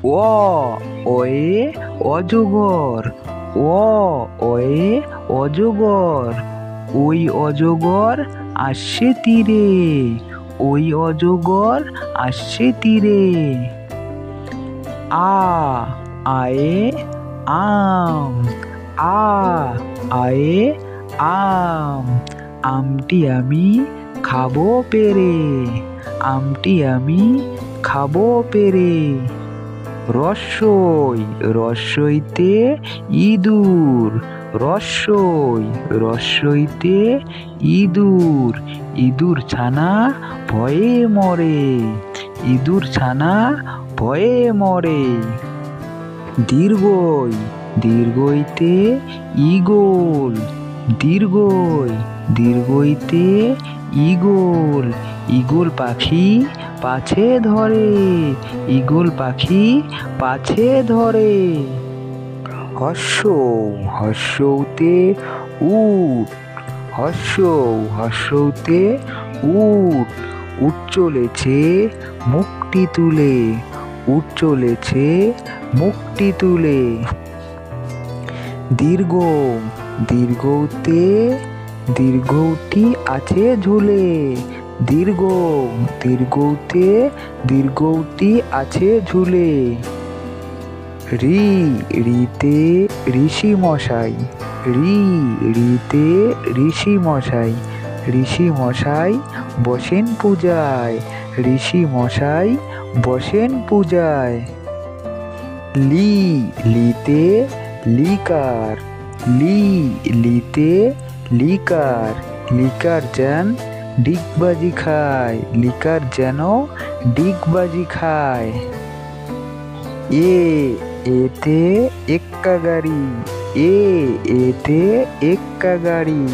অ অয়ে অজগর। অ অয়ে অজগর। ওই অজগর আসছে তীরে। ওই অজগর আসছে তীরে। আ আয়ে আম। আ আয়ে আম। আমটি আমি খাবো পেরে। আমটি আমি খাবো পেরে। রস্যই রস্যইতে ইঁদুর। রস্যই রস্যইতে ইঁদুর। ইঁদুর ছানা ভয়ে মরে। ইঁদুর ছানা ভয়ে মরে। দীর্ঘই দীর্ঘইতে ঈগল। দীর্ঘই দীর্ঘইতে ঈগল। ঈগল পাখি পাছে ধরে। ঈগল পাখি পাছে ধরে। হর্ষৌ হর্ষৌতে উট। হর্ষৌ হর্ষৌতে উট। উট চলেছে মুখটি তুলে। উট চলেছে মুখটি তুলে। দীর্ঘ দীর্ঘতে দীর্ঘটি আছে ঝুলে। দীর্ঘ দীর্ঘতে দীর্ঘটি আছে ঝুলে। রি রিতে ঋষি মশাই। রি রিতে ঋষি মশাই। ঋষি মশাই বসেন পূজায়। ঋষি মশাই বসেন পূজায়। লি লিতে লিকার। লি লিতে লিকার। লিকার যেন ডিগবাজি খায়। লিকার যেন ডিগবাজি খায়। এ এতে এক্কা গাড়ি। এ এতে এক্কা গাড়ি।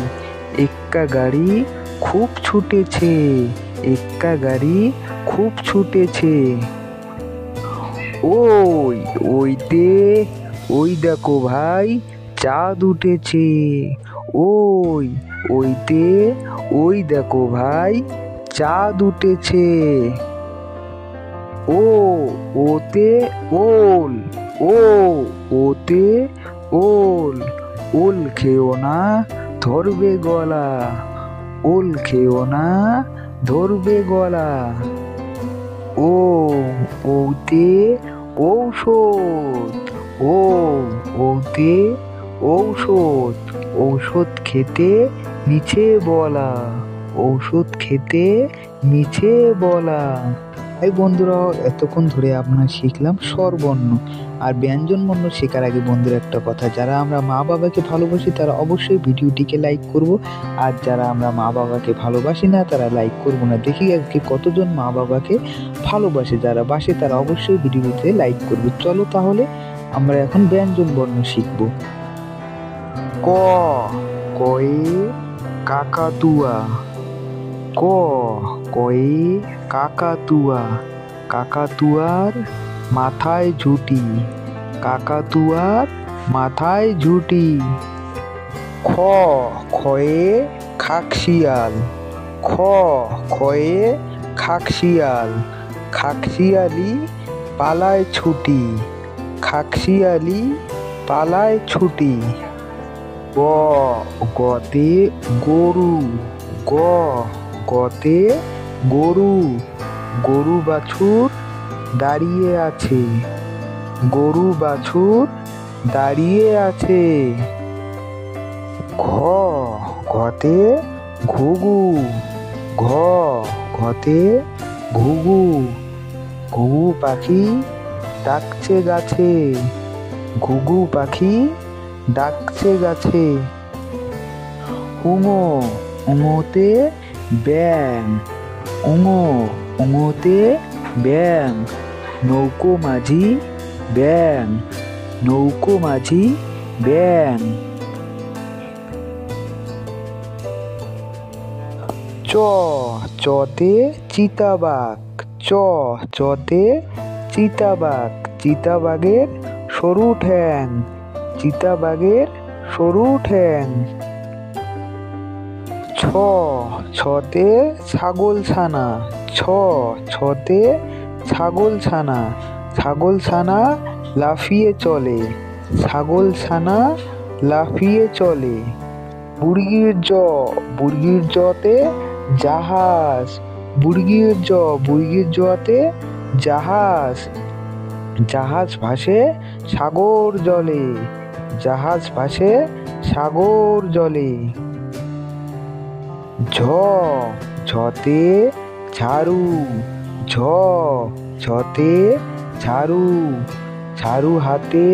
এক্কা গাড়ি খুব ছুটেছে। এক্কা গাড়ি খুব ছুটেছে। ওই ওইতে ওই দেখো ভাই চাঁদ উঠেছে। ওই ওইতে ওই দেখো ভাই চাঁদ উঠেছে। ও ওতে ওল। ও ওতে ওল। ওল খেও না ধরবে গলা। ওল খেও না ধরবে গলা। ও ওতে ঔষধ। ও ওতে ঔষধ। ঔষধ খেতে মিছে বলা। ঔষধ খেতে মিছে বলা। এই বন্ধুরা, এতক্ষণ ধরে আপনারা শিখলাম স্বরবর্ণ আর ব্যঞ্জন বর্ণ। শেখার আগে বন্ধুরা একটা কথা, যারা আমরা মা বাবাকে ভালোবাসি তারা অবশ্যই ভিডিওটিকে লাইক করব। আর যারা আমরা মা বাবাকে ভালোবাসি না তারা লাইক করব না। দেখি আজকে কতজন মা বাবাকে ভালোবাসে। যারা বাসে তারা অবশ্যই ভিডিওতে লাইক করবে। চলো তাহলে আমরা এখন ব্যঞ্জন বর্ণ শিখব। ক কয়ে কাকাতুয়া। ক কয়ে কাকাতুয়া। কাকাতুয়ার মাথায় ঝুঁটি। কাকাতুয়ার মাথায় ঝুঁটি। খ খয়ে খাকশিয়াল। খ খয়ে খাকশিয়াল। খাকশিয়ালি পালায় ছুটি। খাকশিয়ালি পালায় ছুটি। গ গতে গরু। গ গতে গরু। গরু বাছুর দাঁড়িয়ে আছে। গরু বাছুর দাঁড়িয়ে আছে। ঘ ঘতে ঘুঘু। ঘ ঘতে ঘুঘু। ঘুঘু পাখি ডাকছে গাছে। ঘুঘু পাখি ডাকছে গাছে। উঙো উঙোতে ব্যাং। উঙো উঙোতে ব্যাং। নৌকো মাঝি ব্যাং। নৌকো মাঝি ব্যাং। চ চতে চিতাবাঘ। চ চতে চিতাবাঘ। চিতাবাঘের সরু ঠ্যাং। চিতাবাঘের সরু ঠ্যাং। ছ ছতে ছাগল ছানা। ছ ছতে ছাগল ছানা। ছাগলছানা লাফিয়ে চলে, ছাগলছানা লাফিয়ে চলে। বুর্গির জতে জাহাজ, বুর্গির জতে জাহাজ, জাহাজ ভাসে সাগর জলে, জাহাজ ভাসে সাগর জলে। ঝতে ঝাড়ু, ঝতে ঝাড়ু, ঝাড়ু হাতে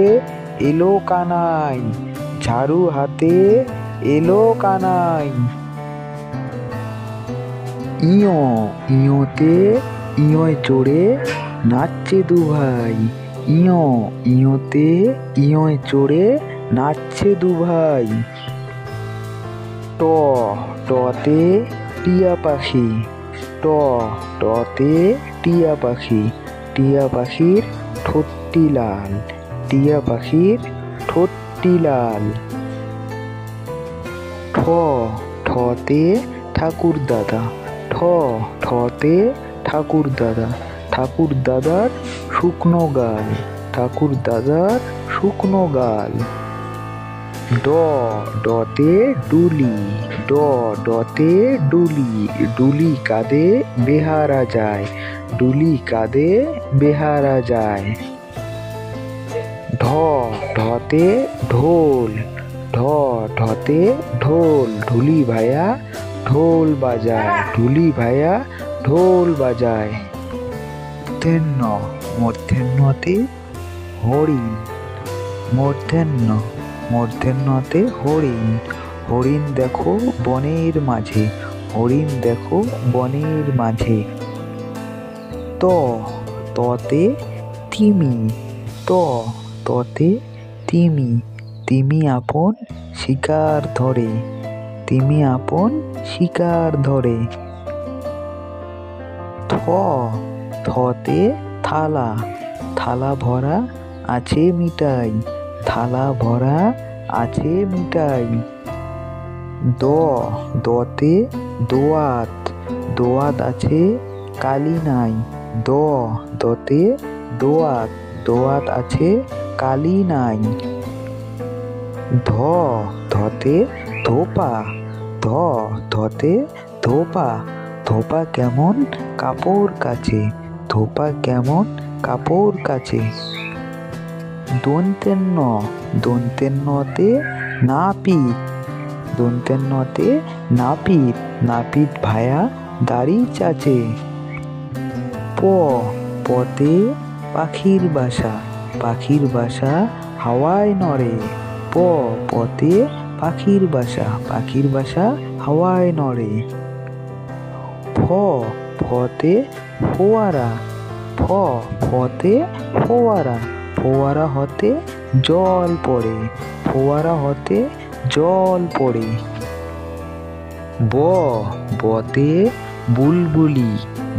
এলো কানাই, ঝাড়ু হাতে এলো কানাই। ইয়োতে ইয়োয় চড়ে নাচছে দুভাই, ইয়োতে ইয়োয় চড়ে নাচছে দুভাই। টতে টিয়া পাখি, টতে টিয়া পাখি, টিয়া পাখির ঠোঁটটি লাল, টিয়া পাখির ঠোঁটটি লাল। ঠতে ঠাকুর দাদা, ঠতে ঠাকুর দাদা, ঠাকুর দাদার শুকনো গাল, ঠাকুর দাদার শুকনো গাল। ডতে ডুলি, ডতে ডুলি, ডুলি কাঁধে বেহারা যায়, ডুলি কাঁধে বেহারা যায়। ঢতে ঢোল, ঢতে ঢোল, ঢুলি ভাইয়া ঢোল বাজায়, ঢুলি ভাইয়া ঢোল বাজায়। মূর্ধন্যতে হরিণ, মূর্ধন্যতে হরিণ, হরিণ দেখো বনের মাঝে, হরিণ দেখো বনের মাঝে। ততে তিমি, ততে তিমি, তিমি আপন শিকার ধরে, তিমি আপন শিকার ধরে। থতে থালা, থালা ভরা আছে মিঠাই, থালা ভরা আছে মিঠাই। দতে দোয়াত, দোয়াত আছে কালি নাই, দতে দোয়াত, দোয়াত আছে কালি নাই। ধতে ধোপা, ধতে ধোপা, ধোপা কেমন কাপড় কাচে, ধোপা কেমন কাপড় কাচে। দন্তেন্নতে নাপিত, দন্তেন্নতে নাপিত, নাপিত ভায়া দাড়ি চাচে। পতে পাখির বাসা, পাখির বাসা হাওয়ায় নড়ে, পতে পাখির বাসা, পাখির বাসা হাওয়ায় নড়ে। ফতে ফোয়ারা, ফতে ফোয়ারা, ফোয়ারা হতে জল পড়ে, ফোয়ারা হতে জল পড়ে। বতে বুলবুলি,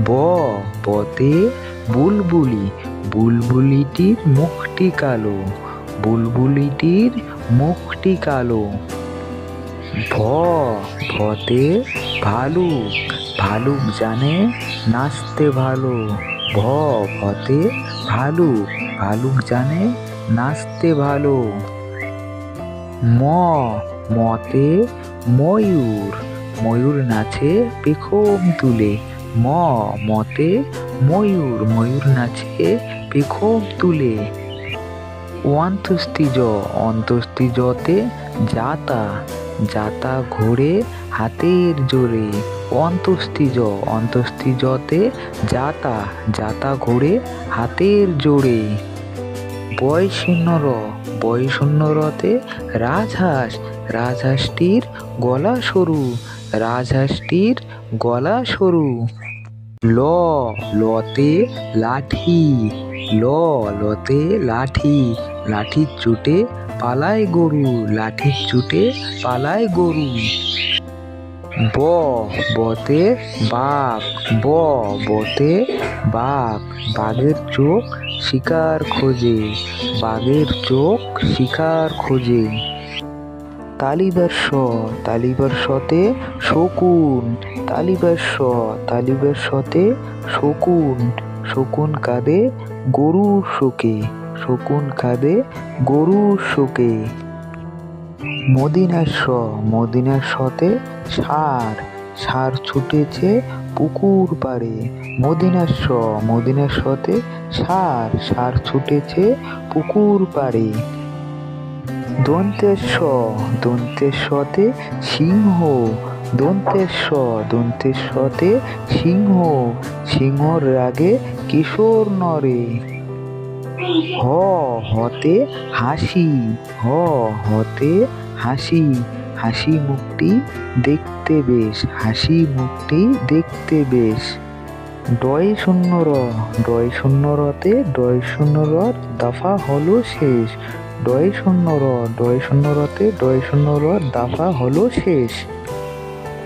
বতে বুলবুলি, বুলবুলিটির মুখটি কালো, বুলবুলিটির মুখটি কালো। ভতে ভালুক, ভালুক জানে নাচতে ভালো, ভতে ভালুক, ভালুক জানে নাচতে ভালো। মতে ময়ূর, ময়ূর নাচে পেখম তুলে, মতে ময়ূর, ময়ূর নাচে পেখম তুলে। অন্তস্তিজতে যাতা, যাতা ঘোরে হাতের জোরে, অন্তস্তিজতে যাতা, যাতা ঘোরে হাতের জোরে। বয়শূন্যরতে রাজহাঁস, রাজহাঁসটির গলা সরু, রাজহাঁসটির গলা সরু। লতে লাঠি, লতে লাঠি, লাঠির চোটে পালায় গরু, লাঠির চোটে পালায় গরু। বতে বাঘ, বতে বাঘ, বাঘের চোখ শিকার খোঁজে, বাঘের চোখ শিকার খোঁজে। তালিবর্ষতে শকুন, তালিবর্ষতে শকুন, শকুন কাঁদে গরুর শোকে, শকুন কাঁদে গরুর শোকে। মদিনার স, মদিনার সতে ষাঁড়, ষাঁড় ছুটেছে পুকুর পাড়ে। মদিনার স, মদিনার সতে ষাঁড়, ষাঁড় ছুটেছে পুকুর পাড়ে। দন্তের স, দন্তের সতে সিংহ, দন্তের স, দন্তের সতে সিংহ, সিংহর রাগে কিশোর নড়ে। হ, হতে হাসি, হ, হতে হাসি, হাসি মুখটি দেখতে বেশ, হাসি মুখটি দেখতে বেশ। ডয় শূন্য র, ডয় শূন্য রতে ডয় শূন্য রর দফা হলো শেষ। ডয় শূন্য র, ডয় শূন্য রতে ডয় শূন্য রর দফা হলো শেষ।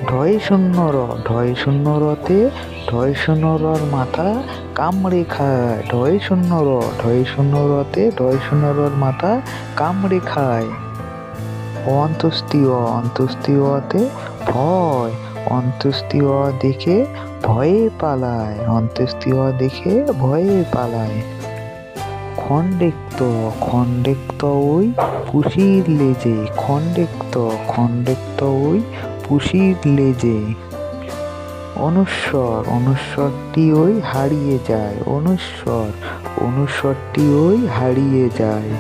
ঢয় শূন্য র, ঢয় শূন্য রতে ঢয় শূন্য রর মাথা কামড়ে খায়। ঢয় শূন্য র, ঢয় শূন্য রতে ঢয় শূন্য রর মাথা কামড়ে খায়। অন্ত্যেষ্টিয়, অন্ত্যেষ্টিয়তে ভয়, অন্ত্যেষ্টিয় দেখে ভয়ে পালায়, অন্ত্যেষ্টিয় দেখে ভয়ে পালায়। খণ্ডেক্ত, খণ্ডেক্ত ওই পুষির লেজে, খণ্ডেক্ত, খণ্ডেক্ত ওই পুষির লেজে। অনুস্বর, অনুস্বরটি ওই হারিয়ে যায়, অনুস্বর, অনুস্বরটি ওই হারিয়ে যায়।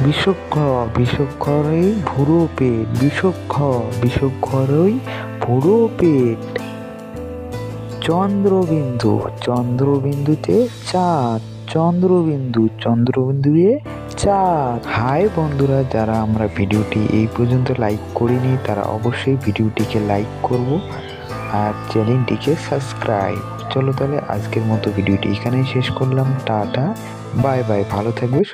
বিষগ্র, বিষগ্রই ভুরো পেট, বিষগ্র, বিষগ্রই ভুরো পেট। চন্দ্রবিন্দু, চন্দ্রবিন্দুতে চাঁদ, চন্দ্রবিন্দু, চন্দ্রবিন্দুয়ে চাঁদ। হাই বন্ধুরা, যারা আমরা ভিডিওটি এই পর্যন্ত লাইক করিনি তারা অবশ্যই ভিডিওটিকে লাইক করব আর চ্যানেলটিকে সাবস্ক্রাইব। চলো তাহলে আজকের মতো ভিডিওটি এখানেই শেষ করলাম। টাটা, বাই বাই, ভালো থাকবে।